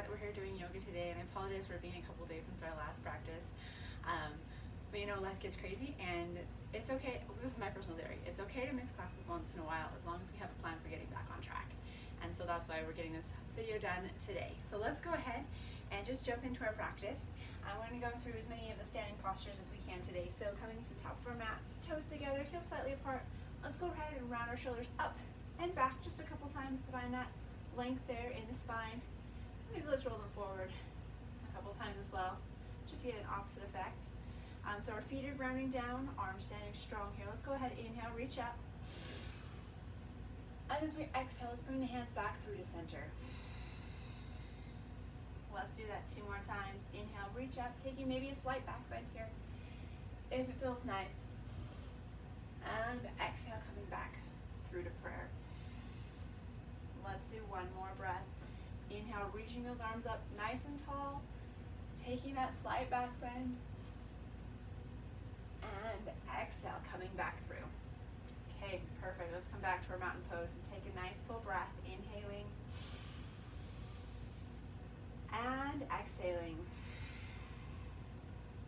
glad that we're here doing yoga today, and I apologize for it being a couple days since our last practice. But you know, life gets crazy, and it's okay. This is my personal theory. It's okay to miss classes once in a while as long as we have a plan for getting back on track. And so that's why we're getting this video done today. So let's go ahead and just jump into our practice. We're going to go through as many of the standing postures as we can today. So coming to the top of our mats, toes together, heels slightly apart. Let's go ahead and round our shoulders up and back just a couple times to find that length there in the spine. Maybe let's roll them forward a couple times as well, just to get an opposite effect. So our feet are grounding down, arms standing strong here. Let's go ahead, inhale, reach up. And as we exhale, let's bring the hands back through to center. Let's do that 2 more times. Inhale, reach up, taking maybe a slight back bend here, if it feels nice. And exhale, coming back through to prayer. Let's do 1 more breath. Inhale, reaching those arms up nice and tall, taking that slight back bend. And exhale, coming back through. Okay, perfect. Let's come back to our mountain pose and take a nice full breath. Inhaling and exhaling.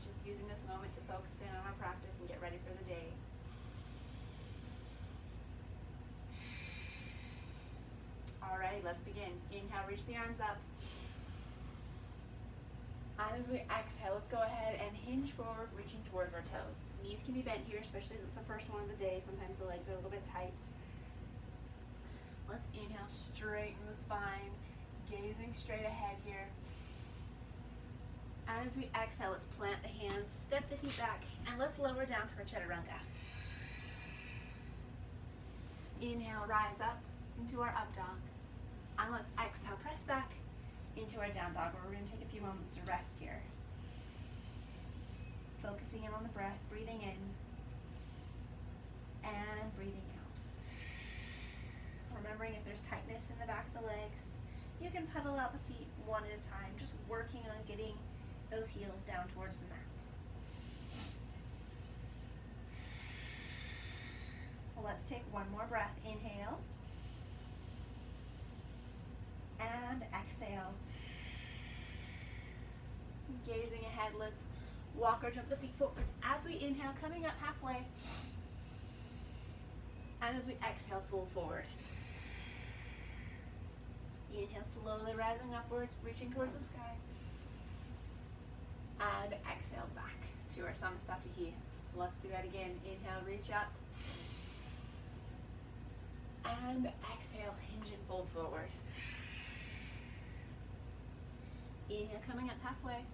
Just using this moment to focus in on our practice and get ready for the day. Alrighty, let's begin. Inhale, reach the arms up. And as we exhale, let's go ahead and hinge forward, reaching towards our toes. Knees can be bent here, especially as it's the first one of the day. Sometimes the legs are a little bit tight. Let's inhale, straighten the spine, gazing straight ahead here. And as we exhale, let's plant the hands, step the feet back, and let's lower down to our chaturanga. Inhale, rise up into our up dog. And let's exhale, press back into our down dog, where we're going to take a few moments to rest here. Focusing in on the breath, breathing in and breathing out. Remembering if there's tightness in the back of the legs, you can pedal out the feet one at a time, just working on getting those heels down towards the mat. Let's take 1 more breath. Inhale and exhale. Gazing ahead, let's walk or jump the feet forward. As we inhale, coming up halfway. And as we exhale, fold forward. Inhale, slowly rising upwards, reaching towards the sky. And exhale back to our Samastatihi. Let's do that again. Inhale, reach up. And exhale, hinge and fold forward. Inhale, coming up halfway.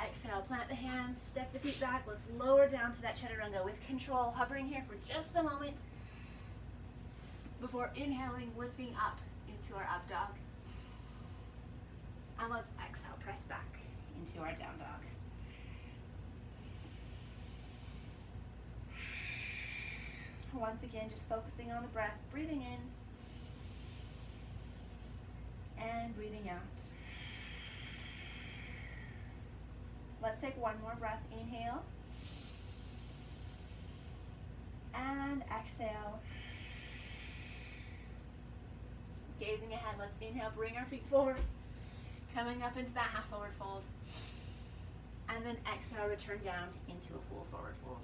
Exhale, plant the hands, step the feet back. Let's lower down to that chaturanga with control, hovering here for just a moment before inhaling, lifting up into our up dog. And let's exhale, press back into our down dog. Once again, just focusing on the breath, breathing in and breathing out. Let's take 1 more breath. Inhale and exhale. Gazing ahead, let's inhale, bring our feet forward, coming up into that half forward fold. And then exhale, return down into a full forward fold.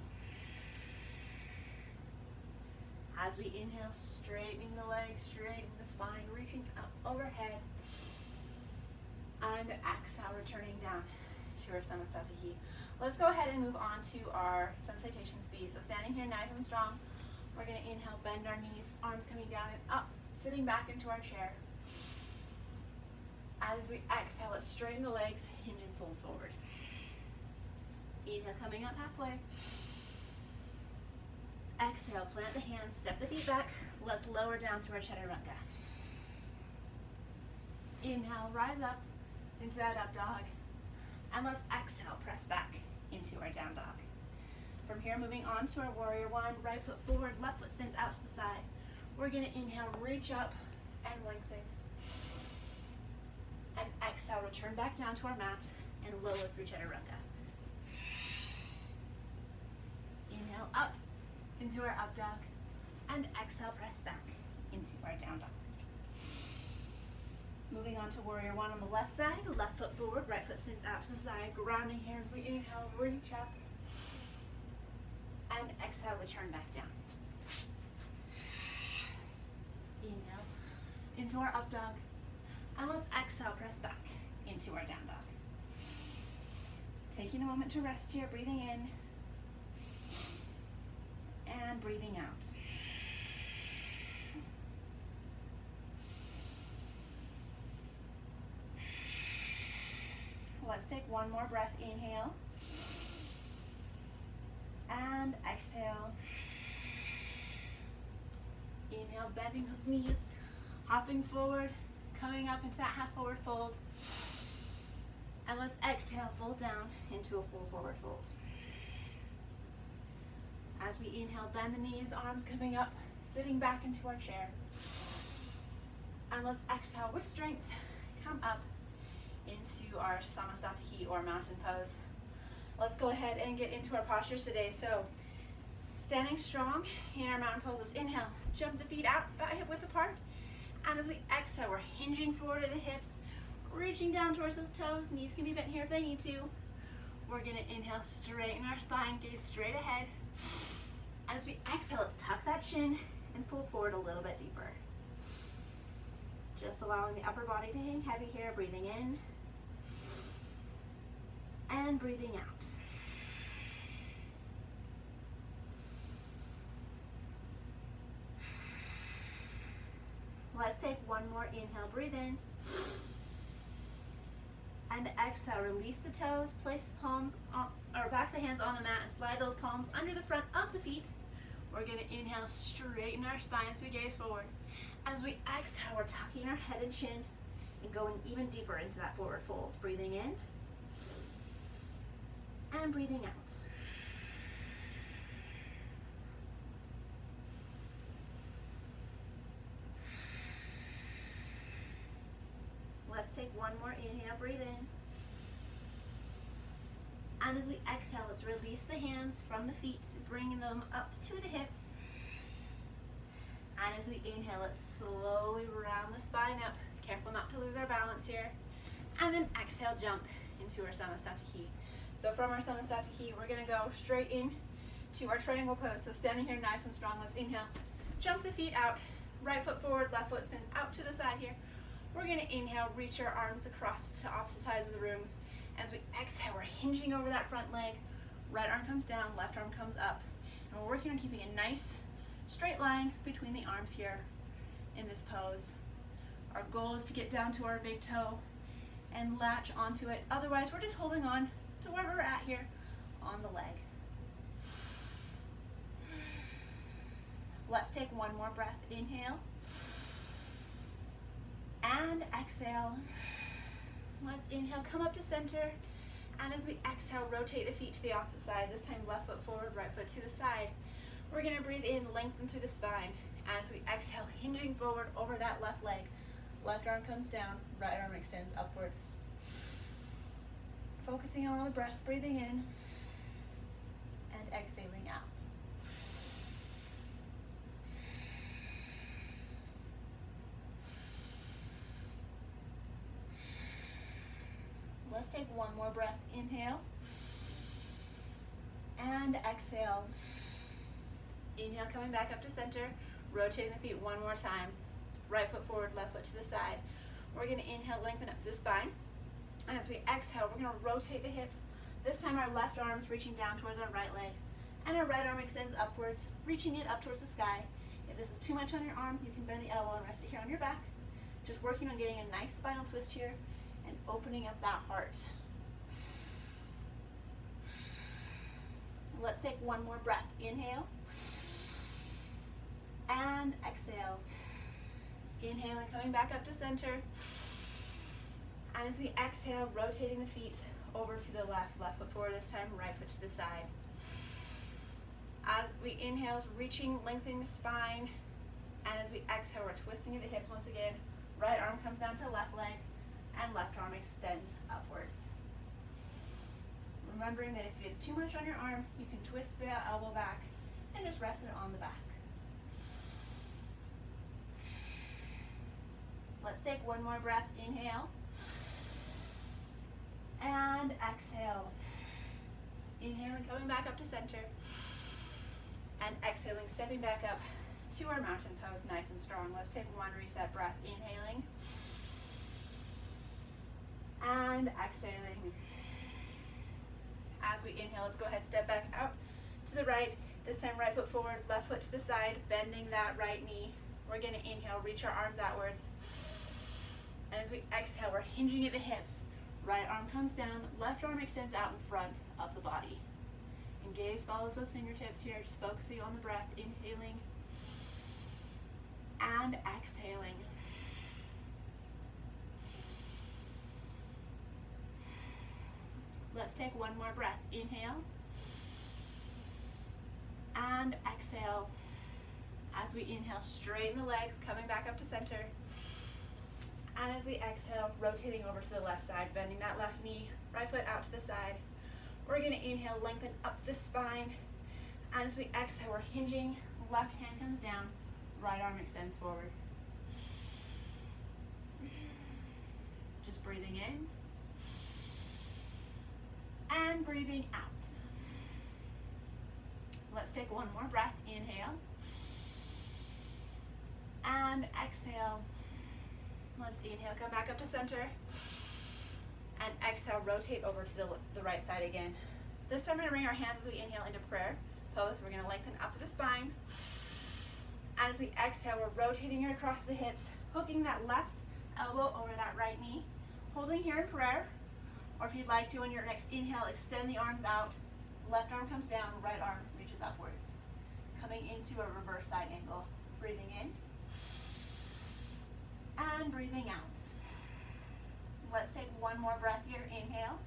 As we inhale, straightening the legs, straightening the spine, reaching up overhead. And exhale, returning down to our Samastatihi. Let's go ahead and move on to our sun salutations B. So standing here nice and strong, we're going to inhale, bend our knees, arms coming down and up, sitting back into our chair. And as we exhale, let's straighten the legs, hinge and fold forward. Inhale, coming up halfway. Exhale, plant the hands, step the feet back. Let's lower down to our chaturanga. Inhale, rise up into that up dog. And let's exhale, press back into our down dog. From here, moving on to our warrior 1, right foot forward, left foot spins out to the side. We're going to inhale, reach up and lengthen. And exhale, return back down to our mat and lower through chaturanga. Inhale, up into our up dog, and exhale, press back into our down dog. Moving on to warrior one on the left side, left foot forward, right foot spins out to the side, grounding here as we inhale, reach up, and exhale, return back down. Inhale into our up dog, and let's exhale, press back into our down dog. Taking a moment to rest here, breathing in and breathing out. Let's take one more breath. Inhale and exhale. Inhale, bending those knees, hopping forward, coming up into that half forward fold. And let's exhale, fold down into a full forward fold. As we inhale, bend the knees, arms coming up, sitting back into our chair. And let's exhale with strength, come up into our Samasthiti or mountain pose. Let's go ahead and get into our postures today. So, standing strong in our mountain pose, let's inhale, jump the feet out, about hip width apart. And as we exhale, we're hinging forward to the hips, reaching down towards those toes. Knees can be bent here if they need to. We're gonna inhale, straighten our spine, gaze straight ahead. As we exhale, let's tuck that chin and fold forward a little bit deeper. Just allowing the upper body to hang heavy here, breathing in and breathing out. Let's take one more inhale, breathe in. And exhale, release the toes, place the palms on, or back the hands on the mat and slide those palms under the front of the feet. We're gonna inhale, straighten our spine as we gaze forward. As we exhale, we're tucking our head and chin and going even deeper into that forward fold. Breathing in and breathing out. Let's take one more inhale, breathe in. And as we exhale, let's release the hands from the feet, bringing them up to the hips. And as we inhale, let's slowly round the spine up. Careful not to lose our balance here. And then exhale, jump into our Samasthiti. So from our Samasthiti, we're gonna go straight in to our triangle pose. So standing here nice and strong, let's inhale. Jump the feet out, right foot forward, left foot spins out to the side here. We're gonna inhale, reach our arms across to opposite sides of the rooms. As we exhale, we're hinging over that front leg. Right arm comes down, left arm comes up. And we're working on keeping a nice straight line between the arms here in this pose. Our goal is to get down to our big toe and latch onto it. Otherwise, we're just holding on to where we're at here on the leg. Let's take one more breath. Inhale and exhale. Let's inhale, come up to center. And as we exhale, rotate the feet to the opposite side. This time, left foot forward, right foot to the side. We're gonna breathe in, lengthen through the spine. As we exhale, hinging forward over that left leg. Left arm comes down, right arm extends upwards. Focusing on the breath, breathing in and exhaling out. Let's take one more breath. Inhale and exhale. Inhale, coming back up to center, rotating the feet one more time. Right foot forward, left foot to the side. We're gonna inhale, lengthen up through the spine. And as we exhale, we're gonna rotate the hips. This time our left arm's reaching down towards our right leg. And our right arm extends upwards, reaching it up towards the sky. If this is too much on your arm, you can bend the elbow and rest it here on your back. Just working on getting a nice spinal twist here and opening up that heart. Let's take one more breath. Inhale and exhale. Inhaling, coming back up to center. And as we exhale, rotating the feet over to the left, left foot forward this time, right foot to the side. As we inhale, reaching, lengthening the spine. And as we exhale, we're twisting at the hips once again. Right arm comes down to left leg, and left arm extends upwards. Remembering that if it's too much on your arm, you can twist the elbow back and just rest it on the back. Let's take one more breath. Inhale. And exhale. Inhaling, coming back up to center. And exhaling, stepping back up to our mountain pose, nice and strong. Let's take one reset breath. Inhaling. And exhaling. As we inhale, let's go ahead, step back out to the right. This time, right foot forward, left foot to the side, bending that right knee. We're gonna inhale, reach our arms outwards. And as we exhale, we're hinging at the hips. Right arm comes down, left arm extends out in front of the body. And gaze follows those fingertips here, just focusing on the breath, inhaling and exhaling. Let's take one more breath. Inhale and exhale. As we inhale, straighten the legs, coming back up to center. And as we exhale, rotating over to the left side, bending that left knee, right foot out to the side. We're gonna inhale, lengthen up the spine. And as we exhale, we're hinging, left hand comes down, right arm extends forward. Just breathing in and breathing out. Let's take one more breath. Inhale and exhale. Let's inhale, come back up to center. And exhale, rotate over to the right side again. This time we're gonna bring our hands as we inhale into prayer pose. We're gonna lengthen up to the spine. And as we exhale, we're rotating it across the hips, hooking that left elbow over that right knee, holding here in prayer. Or if you'd like to, on your next inhale, extend the arms out. Left arm comes down, right arm reaches upwards. Coming into a reverse side angle. Breathing in and breathing out. Let's take one more breath here. Inhale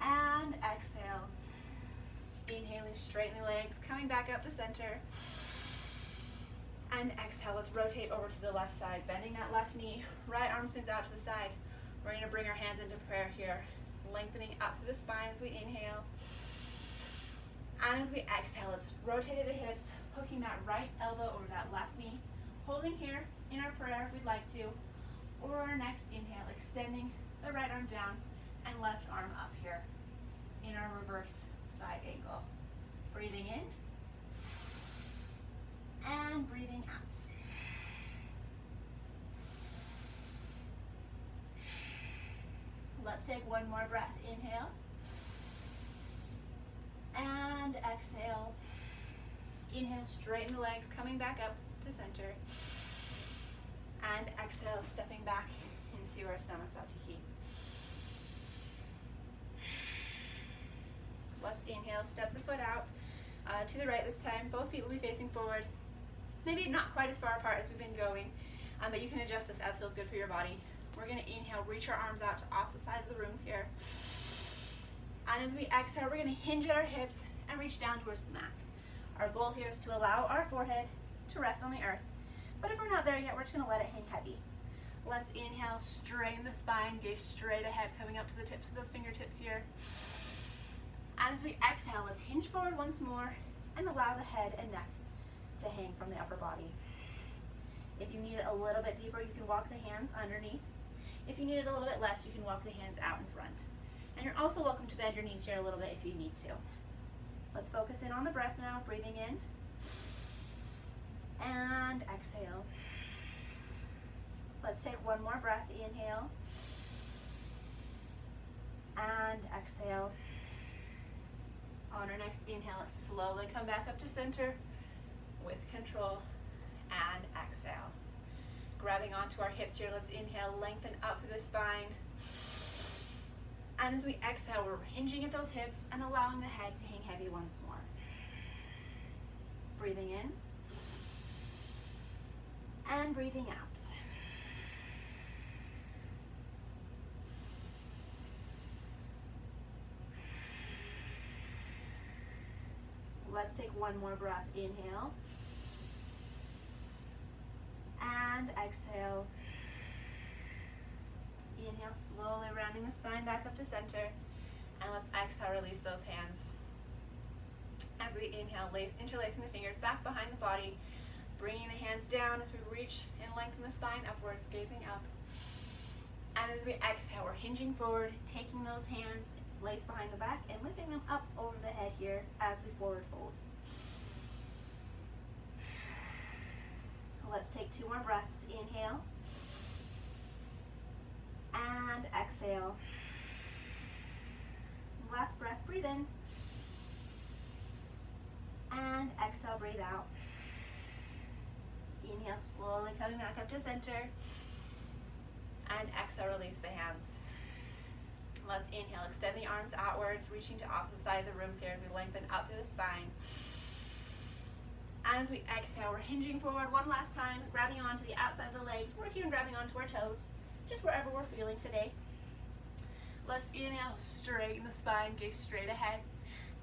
and exhale. Inhaling, straighten the legs, coming back up to center. And exhale, let's rotate over to the left side, bending that left knee, right arm spins out to the side. We're gonna bring our hands into prayer here, lengthening up through the spine as we inhale. And as we exhale, let's rotate the hips, hooking that right elbow over that left knee, holding here in our prayer if we'd like to, or our next inhale, extending the right arm down and left arm up here in our reverse side angle. Breathing in and breathing out. Let's take one more breath. Inhale and exhale. Inhale, straighten the legs, coming back up to center. And exhale, stepping back into our Namaste. Let's inhale, step the foot out to the right this time. Both feet will be facing forward. Maybe not quite as far apart as we've been going, but you can adjust this as feels good for your body. We're gonna inhale, reach our arms out to opposite sides of the rooms here. And as we exhale, we're gonna hinge at our hips and reach down towards the mat. Our goal here is to allow our forehead to rest on the earth. But if we're not there yet, we're just gonna let it hang heavy. Let's inhale, straighten the spine, gaze straight ahead, coming up to the tips of those fingertips here. And as we exhale, let's hinge forward once more and allow the head and neck to hang from the upper body. If you need it a little bit deeper, you can walk the hands underneath. If you need it a little bit less, you can walk the hands out in front. And you're also welcome to bend your knees here a little bit if you need to. Let's focus in on the breath now, breathing in and exhale. Let's take one more breath. Inhale and exhale. On our next inhale, let's slowly come back up to center with control and exhale. Grabbing onto our hips here, let's inhale, lengthen up through the spine. And as we exhale, we're hinging at those hips and allowing the head to hang heavy once more. Breathing in and breathing out. Let's take one more breath. Inhale and exhale. Inhale, slowly rounding the spine back up to center. And let's exhale, release those hands. As we inhale, interlacing the fingers back behind the body, Bringing the hands down as we reach and lengthen the spine upwards, gazing up. And as we exhale, we're hinging forward, taking those hands placed behind the back and lifting them up over the head here as we forward fold. Let's take 2 more breaths. Inhale and exhale. Last breath, breathe in and exhale, breathe out. Inhale, slowly coming back up to center, and exhale, release the hands. Let's inhale, extend the arms outwards, reaching to opposite side of the rooms here as we lengthen up through the spine. And as we exhale, we're hinging forward one last time, grabbing onto the outside of the legs, working on grabbing onto our toes, just wherever we're feeling today. Let's inhale, straighten the spine, gaze straight ahead.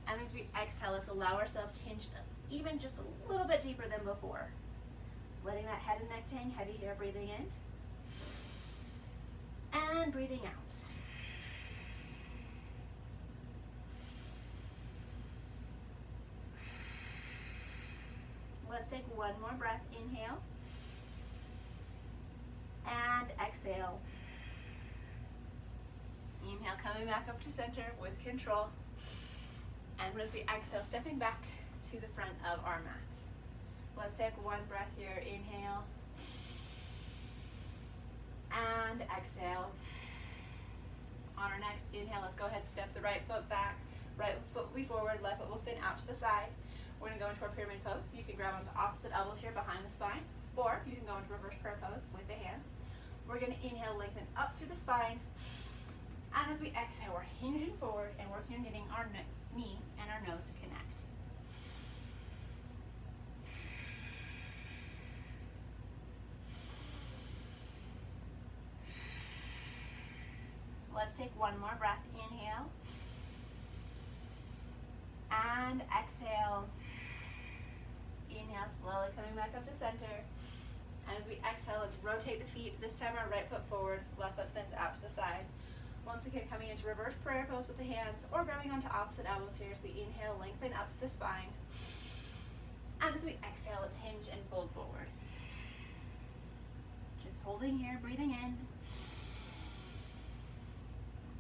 And as we exhale, let's allow ourselves to hinge even just a little bit deeper than before. Letting that head and neck hang heavy here, breathing in and breathing out. Let's take one more breath. Inhale and exhale. Inhale, coming back up to center with control. And as we exhale, stepping back to the front of our mat. Let's take one breath here. Inhale and exhale. On our next inhale, let's go ahead and step the right foot back. Right foot will be forward, left foot will spin out to the side. We're going to go into our pyramid pose. You can grab onto opposite elbows here behind the spine, or you can go into reverse prayer pose with the hands. We're going to inhale, lengthen up through the spine. And as we exhale, we're hinging forward and working on getting our knee and our nose to connect. Let's take one more breath. Inhale and exhale. Inhale, slowly coming back up to center. And as we exhale, let's rotate the feet. This time our right foot forward, left foot spins out to the side. Once again, coming into reverse prayer pose with the hands, or grabbing onto opposite elbows here as we inhale, lengthen up the spine. And as we exhale, let's hinge and fold forward. Just holding here, breathing in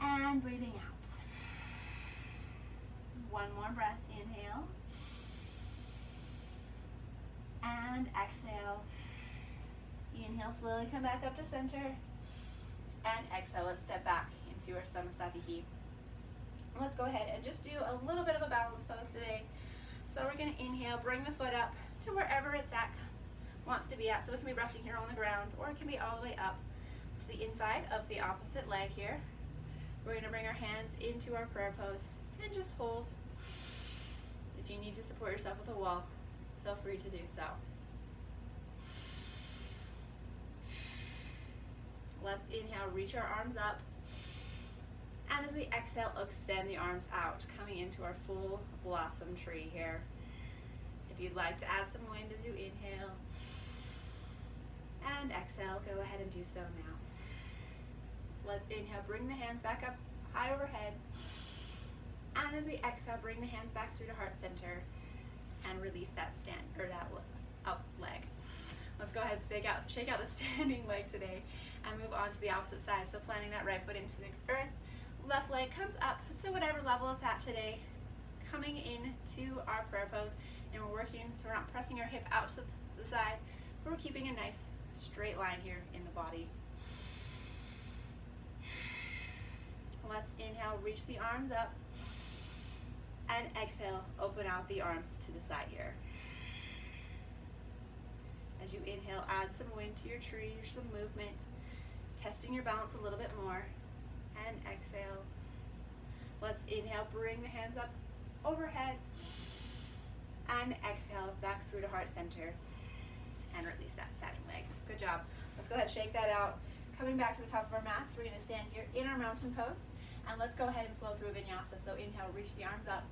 and breathing out. One more breath. Inhale and exhale. Inhale, slowly come back up to center. And exhale, let's step back into our Samasthiti. Let's go ahead and just do a little bit of a balance pose today. So we're going to inhale, bring the foot up to wherever it's at, wants to be at. So it can be resting here on the ground, or it can be all the way up to the inside of the opposite leg here. We're going to bring our hands into our prayer pose and just hold. If you need to support yourself with a wall, feel free to do so. Let's inhale, reach our arms up. And as we exhale, extend the arms out, coming into our full blossom tree here. If you'd like to add some wind as you inhale and exhale, go ahead and do so now. Let's inhale, bring the hands back up high overhead. And as we exhale, bring the hands back through to heart center and release that up leg. Let's go ahead and shake out the standing leg today and move on to the opposite side. So planting that right foot into the earth, left leg comes up to whatever level it's at today, coming into our prayer pose, and we're working so we're not pressing our hip out to the side, but we're keeping a nice straight line here in the body. Let's inhale, reach the arms up, and exhale, open out the arms to the side here. As you inhale, add some wind to your tree, some movement, testing your balance a little bit more, and exhale. Let's inhale, bring the hands up overhead, and exhale, back through to heart center, and release that standing leg. Good job. Let's go ahead and shake that out. Coming back to the top of our mats, we're going to stand here in our mountain pose, and let's go ahead and flow through a vinyasa. So inhale, reach the arms up,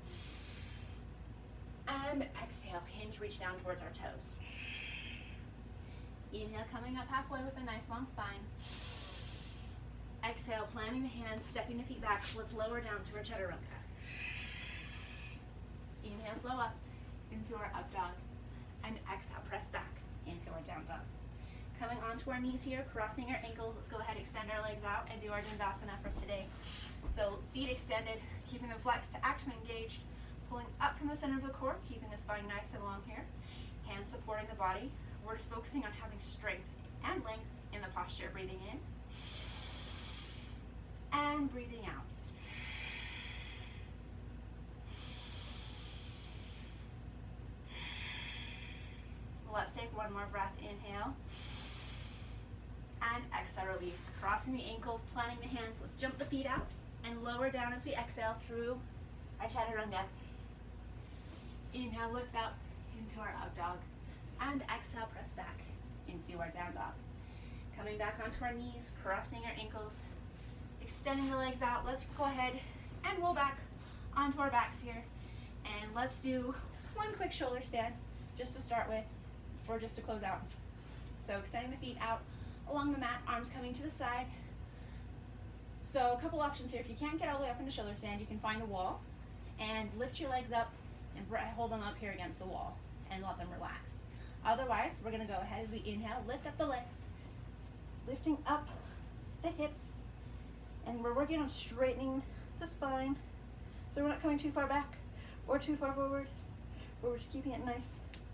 and exhale, hinge, reach down towards our toes. Inhale, coming up halfway with a nice long spine. Exhale, planting the hands, stepping the feet back. Let's lower down to our chaturanga. Inhale, flow up into our up dog. And exhale, press back into our down dog. Coming onto our knees here, crossing our ankles. Let's go ahead, extend our legs out and do our Dandasana for today. So feet extended, keeping them flexed, active and engaged, pulling up from the center of the core, keeping the spine nice and long here. Hands supporting the body. We're just focusing on having strength and length in the posture. Breathing in and breathing out. Let's take one more breath. Inhale and exhale, release. Crossing the ankles, planting the hands. Let's jump the feet out and lower down as we exhale through our chaturanga. Inhale, lift up into our up dog, and exhale, press back into our down dog. Coming back onto our knees, crossing our ankles, extending the legs out. Let's go ahead and roll back onto our backs here, and let's do one quick shoulder stand just to start with, for just to close out. So extending the feet out along the mat, arms coming to the side. So a couple options here. If you can't get all the way up into shoulder stand, you can find a wall and lift your legs up and hold them up here against the wall and let them relax. Otherwise, we're going to go ahead as we inhale, lift up the legs, lifting up the hips, and we're working on straightening the spine. So we're not coming too far back or too far forward, but we're just keeping it nice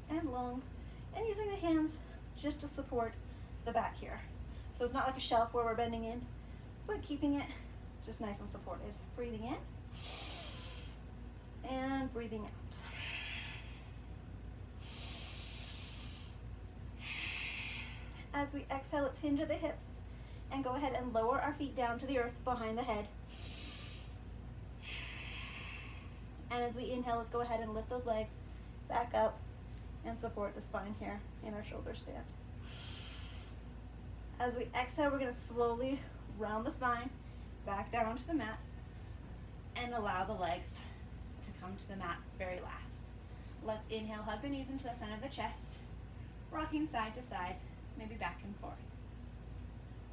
and long and using the hands just to support the back here. So it's not like a shelf where we're bending in, but keeping it just nice and supported. Breathing in and breathing out. As we exhale, let's hinge at the hips and go ahead and lower our feet down to the earth behind the head. And as we inhale, let's go ahead and lift those legs back up and support the spine here in our shoulder stand. As we exhale, we're going to slowly round the spine back down to the mat and allow the legs to come to the mat very last. Let's inhale, hug the knees into the center of the chest, rocking side to side, maybe back and forth.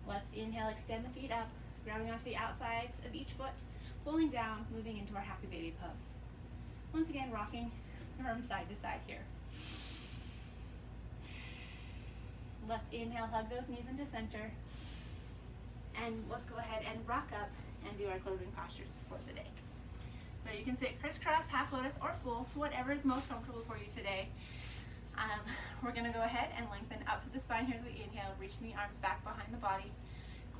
Let's inhale, extend the feet up, grabbing onto the outsides of each foot, pulling down, moving into our happy baby pose. Once again, rocking from side to side here. Let's inhale, hug those knees into center, and let's go ahead and rock up and do our closing postures for the day. So you can sit crisscross, half lotus, or full, whatever is most comfortable for you today. We're going to go ahead and lengthen up through the spine here as we inhale, reaching the arms back behind the body,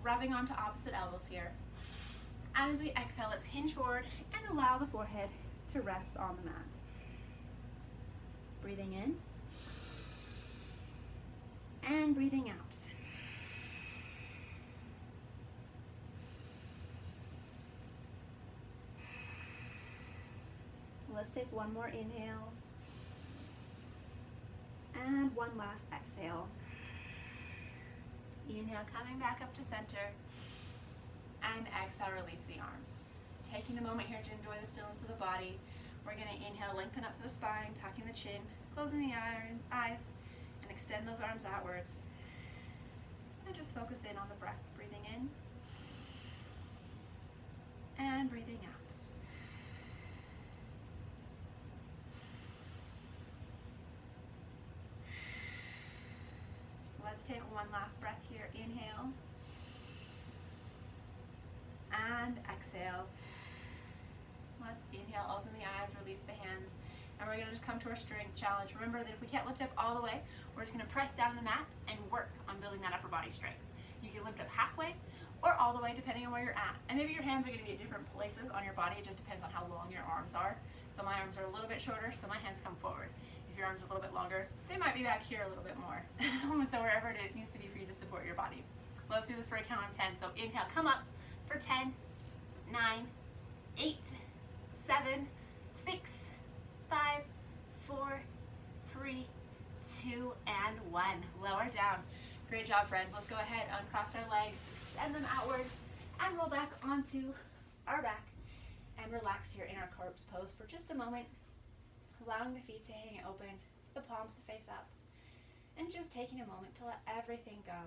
grabbing onto opposite elbows here. And as we exhale, let's hinge forward and allow the forehead to rest on the mat. Breathing in and breathing out. Let's take one more inhale and one last exhale. Inhale, coming back up to center, and exhale, release the arms. Taking a moment here to enjoy the stillness of the body. We're going to inhale, lengthen up the spine, tucking the chin, closing the eyes, and extend those arms outwards. And just focus in on the breath, breathing in and breathing out. Let's take one last breath here. Inhale and exhale. Let's inhale, open the eyes, release the hands, and we're going to just come to our strength challenge. Remember that if we can't lift up all the way, we're just going to press down the mat and work on building that upper body strength. You can lift up halfway or all the way depending on where you're at. And maybe your hands are going to be at different places on your body. It just depends on how long your arms are. So my arms are a little bit shorter, so my hands come forward. If your arms are a little bit longer, they might be back here a little bit more. So wherever it needs to be for you to support your body. Let's do this for a count of 10. So inhale, come up for 10, 9, 8, 7, 6, 5, 4, 3, 2, and 1. Lower down. Great job, friends. Let's go ahead, uncross our legs, extend them outwards, and roll back onto our back. And relax here in our corpse pose for just a moment, allowing the feet to hang open, the palms to face up, and just taking a moment to let everything go.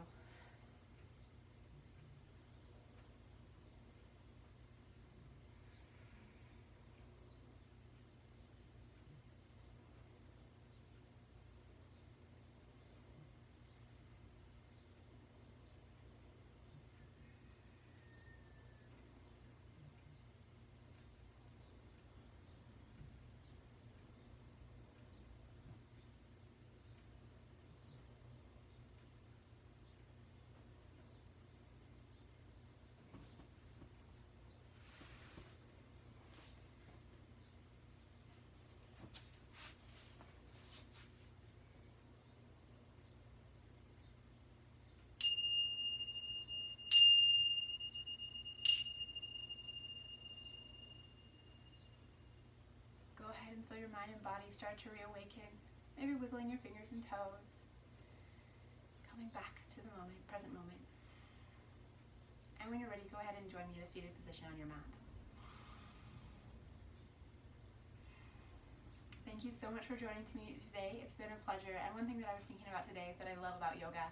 feel your mind and body start to reawaken, maybe wiggling your fingers and toes, coming back to the moment, present moment. And when you're ready, go ahead and join me in a seated position on your mat. Thank you so much for joining me today. It's been a pleasure. And one thing that I was thinking about today that I love about yoga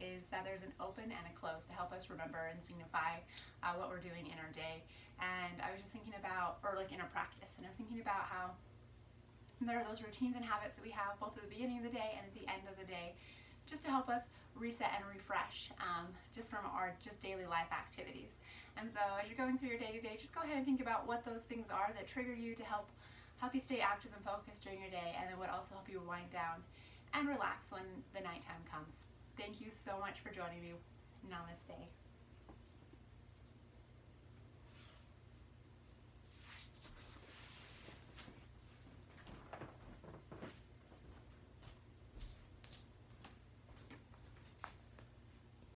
is that there's an open and a close to help us remember and signify what we're doing in our day. And I was just thinking about, or like in our practice, and I was thinking about how there are those routines and habits that we have both at the beginning of the day and at the end of the day, just to help us reset and refresh just from our just daily life activities. And so as you're going through your day-to-day, just go ahead and think about what those things are that trigger you to help you stay active and focused during your day, and then would also help you wind down and relax when the nighttime comes. Thank you so much for joining me. Namaste.